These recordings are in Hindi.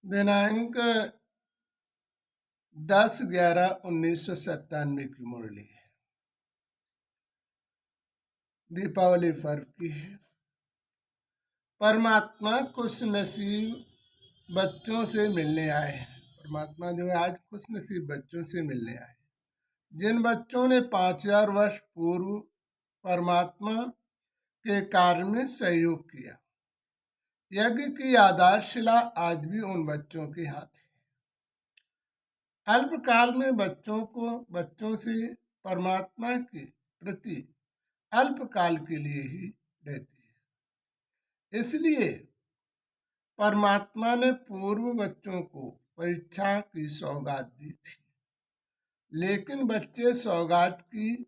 दिनांक 10/11/1997 की मुरली है। दीपावली पर्व की है। परमात्मा खुश नसीब बच्चों से मिलने आए हैं। परमात्मा जो है आज खुश नसीब बच्चों से मिलने आए, जिन बच्चों ने 5000 वर्ष पूर्व परमात्मा के कार्य में सहयोग किया। यज्ञ की आधारशिला आज भी उन बच्चों के हाथ है। अल्पकाल में बच्चों से परमात्मा के प्रति अल्पकाल के लिए ही रहती है। इसलिए परमात्मा ने पूर्व बच्चों को परीक्षा की सौगात दी थी, लेकिन बच्चे सौगात की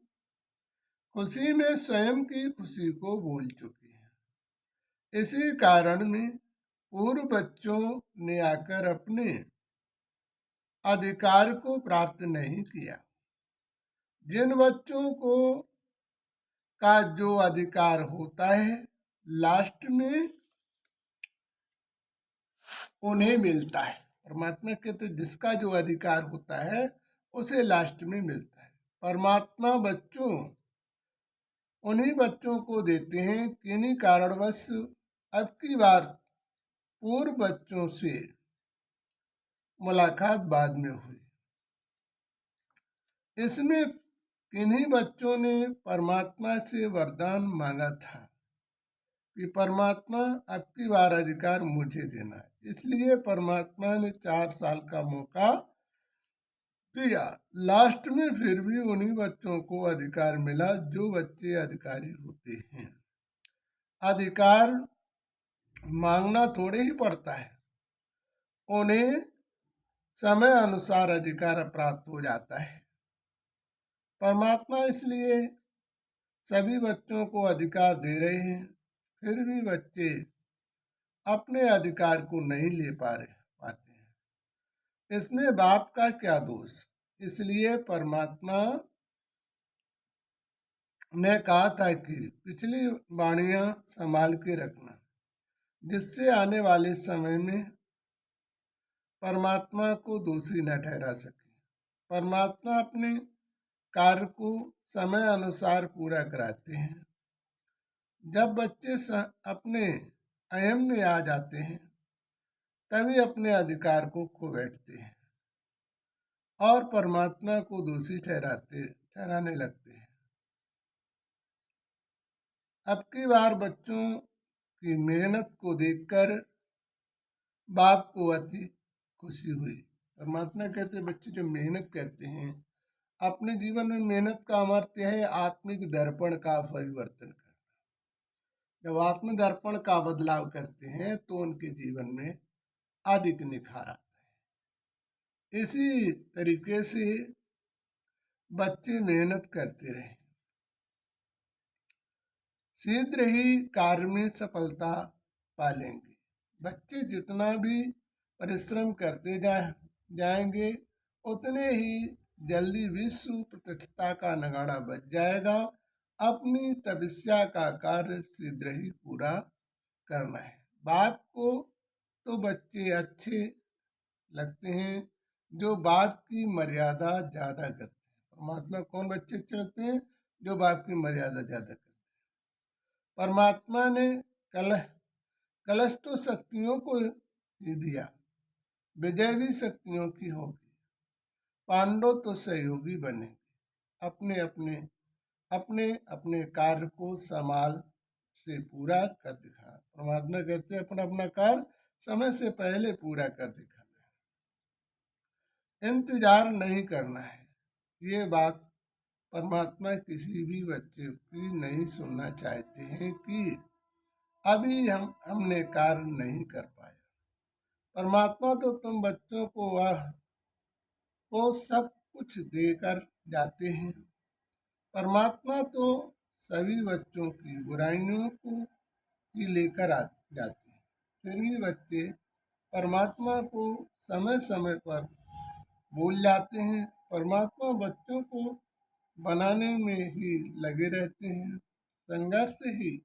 खुशी में स्वयं की खुशी को भूल चुके हैं। इसी कारण में पूर्व बच्चों ने आकर अपने अधिकार को प्राप्त नहीं किया। जिन बच्चों को का जो अधिकार होता है लास्ट में उन्हें मिलता है। परमात्मा के तो जिसका जो अधिकार होता है उसे लास्ट में मिलता है। परमात्मा उन्हीं बच्चों को देते हैं, किन्हीं कारणवश अब की बार पूर्व बच्चों से मुलाकात बाद में हुई। इसमें किन्हीं बच्चों ने परमात्मा से वरदान मांगा था कि परमात्मा अब की बार अधिकार मुझे देना है। इसलिए परमात्मा ने 4 साल का मौका दिया। लास्ट में फिर भी उन्हीं बच्चों को अधिकार मिला जो बच्चे अधिकारी होते हैं। अधिकार मांगना थोड़े ही पड़ता है, उन्हें समय अनुसार अधिकार प्राप्त हो जाता है। परमात्मा इसलिए सभी बच्चों को अधिकार दे रहे हैं, फिर भी बच्चे अपने अधिकार को नहीं ले पाते हैं। इसमें बाप का क्या दोष? इसलिए परमात्मा ने कहा था कि पिछली वाणियां संभाल के रखना, जिससे आने वाले समय में परमात्मा को दोषी न ठहरा सके। परमात्मा अपने कार्य को समय अनुसार पूरा कराते हैं। जब बच्चे अपने अयम में आ जाते हैं तभी अपने अधिकार को खो बैठते हैं और परमात्मा को दोषी ठहराने लगते हैं। अब की बार बच्चों की मेहनत को देखकर बाप को अति खुशी हुई। परमात्मा कहते हैं बच्चे जो मेहनत करते हैं, अपने जीवन में मेहनत का अर्थ है आत्मिक दर्पण का परिवर्तन करना। जब आत्म दर्पण का बदलाव करते हैं तो उनके जीवन में अधिक निखार आता है। इसी तरीके से बच्चे मेहनत करते रहे, शीघ्र ही कार्य में सफलता पा लेंगे। बच्चे जितना भी परिश्रम करते जाएंगे उतने ही जल्दी विश्व प्रतिष्ठा का नगाड़ा बज जाएगा। अपनी तपस्या का कार्य शीघ्र ही पूरा करना है। बाप को तो बच्चे अच्छे लगते हैं जो बाप की मर्यादा ज्यादा करते हैं। परमात्मा कौन बच्चे अच्छे लगते हैं? जो बाप की मर्यादा ज्यादा करते हैं। परमात्मा ने कलश तो शक्तियों को ही दिया, विजय भी शक्तियों की होगी। पांडव तो सहयोगी बने, अपने अपने अपने अपने कार्य को संभाल से पूरा कर दिखा। परमात्मा कहते हैं अपना अपना कार्य समय से पहले पूरा कर दिखाना है, इंतजार नहीं करना है। ये बात परमात्मा किसी भी बच्चे की नहीं सुनना चाहते हैं कि अभी हमने कार्य नहीं कर पाया। परमात्मा तो तुम बच्चों को सब कुछ देकर जाते हैं। परमात्मा तो सभी बच्चों की बुराइयों को ही लेकर जाते हैं। फिर भी बच्चे परमात्मा को समय समय पर भूल जाते हैं। परमात्मा बच्चों को बनाने में ही लगे रहते हैं। संघर्ष ही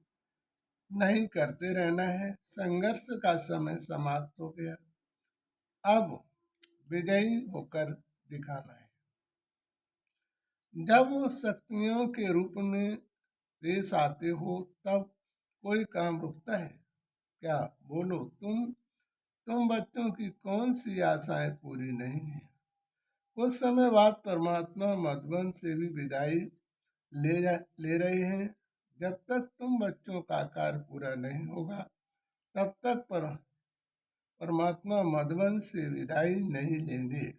नहीं करते रहना है। संघर्ष का समय समाप्त हो गया। अब विजयी होकर दिखाना है। जब वो शक्तियों के रूप में पेश आते हो तब कोई काम रुकता है क्या? बोलो तुम बच्चों की कौन सी आशाएं पूरी नहीं है? कुछ समय बाद परमात्मा मधुबन से भी विदाई ले रहे हैं। जब तक तुम बच्चों का कार्य पूरा नहीं होगा तब तक परमात्मा मधुबन से विदाई नहीं लेंगे।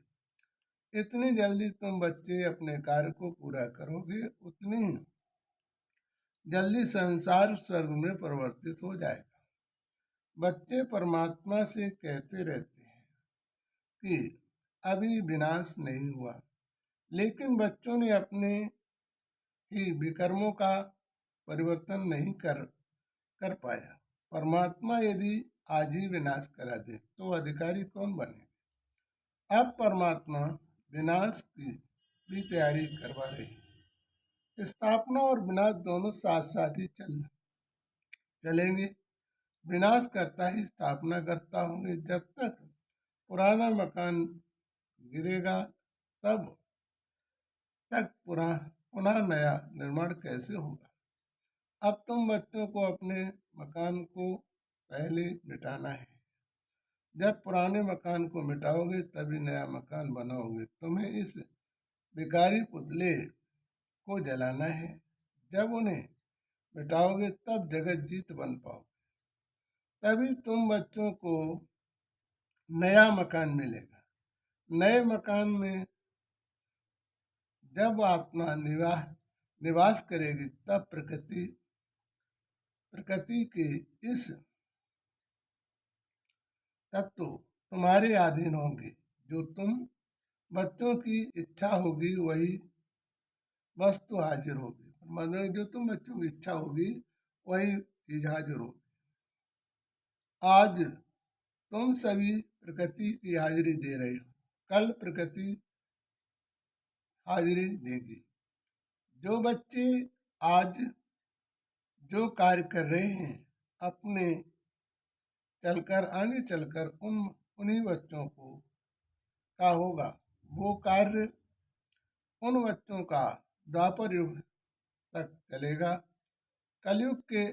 इतनी जल्दी तुम बच्चे अपने कार्य को पूरा करोगे उतनी जल्दी संसार स्वर्ग में परिवर्तित हो जाएगा। बच्चे परमात्मा से कहते रहते हैं कि अभी विनाश नहीं हुआ, लेकिन बच्चों ने अपने ही विकर्मों का परिवर्तन नहीं कर पाया। परमात्मा यदि आज ही विनाश करा दे तो अधिकारी कौन बने? अब परमात्मा विनाश की भी तैयारी करवा रही है। स्थापना और विनाश दोनों साथ साथ ही चलेंगे। विनाश करता ही स्थापना करता होंगे। जब तक पुराना मकान गिरेगा तब तक पुनः नया निर्माण कैसे होगा? अब तुम बच्चों को अपने मकान को पहले मिटाना है। जब पुराने मकान को मिटाओगे तभी नया मकान बनाओगे। तुम्हें इस बेकारी पुतले को जलाना है। जब उन्हें मिटाओगे तब जगत जीत बन पाओगे। तभी तुम बच्चों को नया मकान मिलेगा। नए मकान में जब आत्मा निवास करेगी तब प्रकृति के इस तत्व तुम्हारे अधीन होंगे। जो तुम बच्चों की इच्छा होगी वही वस्तु हाजिर होगी। मतलब जो तुम बच्चों की इच्छा होगी वही चीज हाजिर होगी। आज तुम सभी प्रकृति की हाजिरी दे रहे हो, कल प्रकृति हाजिरी देगी। जो बच्चे आज जो कार्य कर रहे हैं अपने आगे चलकर उन्हीं बच्चों को का होगा। वो कार्य उन बच्चों का द्वापर युग तक चलेगा। कलयुग के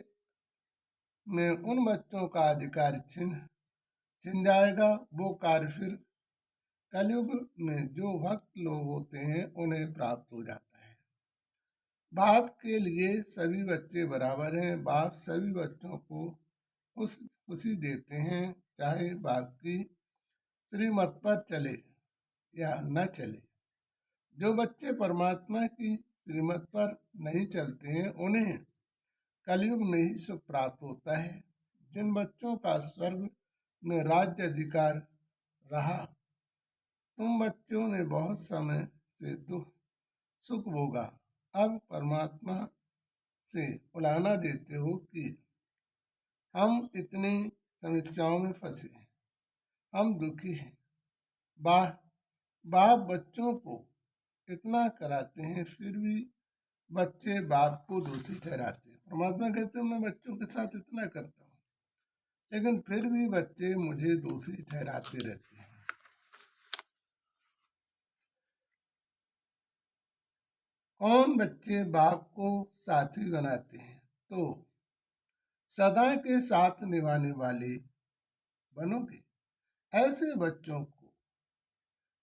में उन बच्चों का अधिकार छिन जाएगा। वो कार्य फिर कलयुग में जो भक्त लोग होते हैं उन्हें प्राप्त हो जाता है। बाप के लिए सभी बच्चे बराबर हैं। बाप सभी बच्चों को खुशी देते हैं, चाहे बाप की श्रीमत पर चले या न चले। जो बच्चे परमात्मा की श्रीमत पर नहीं चलते हैं उन्हें कलयुग में ही सुख प्राप्त होता है। जिन बच्चों का स्वर्ग में राज्य अधिकार रहा, तुम बच्चों ने बहुत समय से सुख भोगा। अब परमात्मा से उलाहना देते हो कि हम इतनी समस्याओं में फंसे हैं, हम दुखी हैं। बाप बच्चों को इतना कराते हैं फिर भी बच्चे बाप को दोषी ठहराते हैं। परमात्मा कहते हैं मैं बच्चों के साथ इतना करता हूँ लेकिन फिर भी बच्चे मुझे दोषी ठहराते रहते हैं। कौन बच्चे बाप को साथी बनाते हैं तो सदा के साथ निभाने वाले बनोगे। ऐसे बच्चों को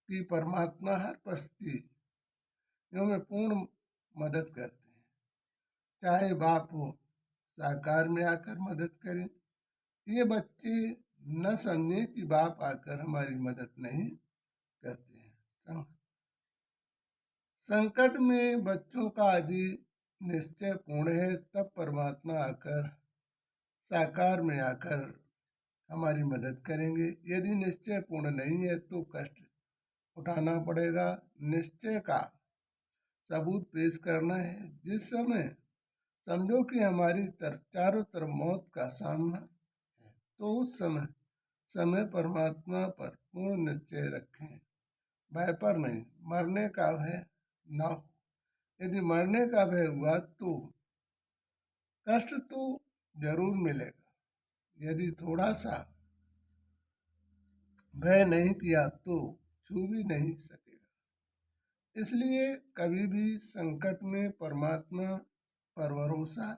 कि परमात्मा हर परिस्थितियों में पूर्ण मदद करते हैं। चाहे बाप हो साकार में आकर मदद करें। ये बच्चे न समझे कि बाप आकर हमारी मदद नहीं करते हैं। संकट में बच्चों का यदि निश्चय पूर्ण है तब परमात्मा आकर साकार में आकर हमारी मदद करेंगे। यदि निश्चय पूर्ण नहीं है तो कष्ट उठाना पड़ेगा। निश्चय का सबूत पेश करना है। जिस समय समझो कि हमारी चारों तरफ मौत का सामना है तो उस समय परमात्मा पर पूर्ण निश्चय रखें, भय पर नहीं। मरने का भय न हो। यदि मरने का भय हुआ तो कष्ट तो जरूर मिलेगा। यदि थोड़ा सा भय नहीं किया तो छू भी नहीं सकेगा। इसलिए कभी भी संकट में परमात्मा पर भरोसा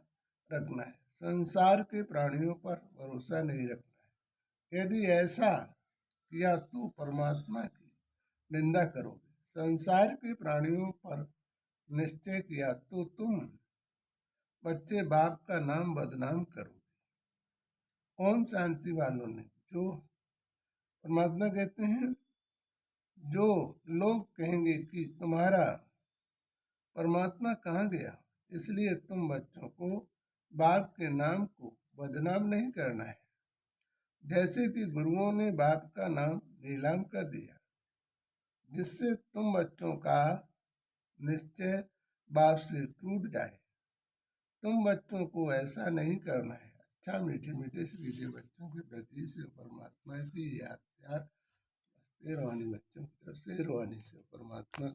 रखना है, संसार के प्राणियों पर भरोसा नहीं रखना है। यदि ऐसा किया तो परमात्मा की निंदा करोगे। संसार के प्राणियों पर निश्चय किया तो तुम बच्चे बाप का नाम बदनाम करोगे। ओम शांति वालों ने जो परमात्मा कहते हैं, जो लोग कहेंगे कि तुम्हारा परमात्मा कहाँ गया, इसलिए तुम बच्चों को बाप के नाम को बदनाम नहीं करना है। जैसे कि गुरुओं ने बाप का नाम नीलाम कर दिया, जिससे तुम बच्चों का निश्चय बाप से टूट जाए। तुम बच्चों को ऐसा नहीं करना है। अच्छा मीठे मीठे से कीजिए बच्चों के प्रति से परमात्मा की याद प्यार। रूहानी बच्चों की तरफ से रूहानी से परमात्मा